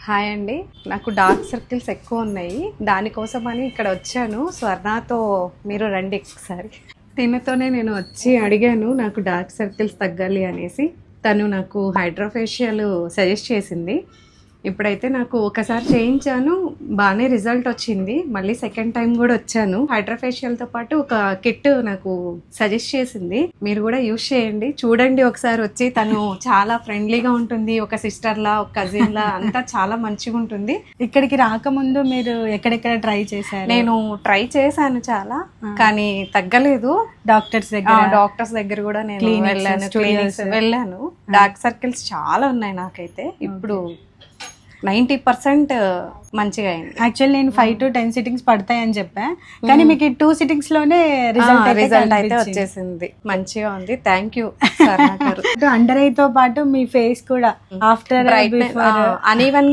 Hi అండి, నాకు dark circles ఎక్కువ ఉన్నాయి. దానికోసమని ఇక్కడ వచ్చాను. స్వర్ణతో మీరు రండి ఒకసారి. తినతోనే నేను వచ్చి అడిగాను నాకు డార్క్ సర్కిల్స్ తగ్గాలి అనేసి. తను నాకు హైడ్రోఫేషియల్ సజెస్ట్ చేసింది. ఇప్పుడైతే నాకు ఒకసారి చేయించాను, బాగానే రిజల్ట్ వచ్చింది. మళ్ళీ సెకండ్ టైం కూడా వచ్చాను. హైడ్రోఫేషియల్తో పాటు ఒక కిట్ నాకు సజెస్ట్ చేసింది. మీరు కూడా యూజ్ చేయండి, చూడండి ఒకసారి వచ్చి. తను చాలా ఫ్రెండ్లీగా ఉంటుంది, ఒక సిస్టర్ లా, ఒక కజిన్ లా, అంతా చాలా మంచిగా ఉంటుంది. ఇక్కడికి రాకముందు మీరు ఎక్కడెక్కడ ట్రై చేశారు? నేను ట్రై చేశాను చాలా, కానీ తగ్గలేదు. డాక్టర్స్ దగ్గర కూడా నేను వెళ్ళాను. డార్క్ సర్కిల్స్ చాలా ఉన్నాయి నాకైతే. ఇప్పుడు 90% మంచిగా అయింది. యాక్చువల్లీ నేను 5 to 10 సిట్టింగ్స్ పడతాయని చెప్పా, కానీ మీకు 2 సిట్టింగ్స్ లోనే రిజల్ట్ అయితే వచ్చేసింది. మంచిగా ఉంది. Thank you. అండర్ ఐ తో పాటు మీ ఫేస్ కూడా ఆఫ్టర్ అనీవెన్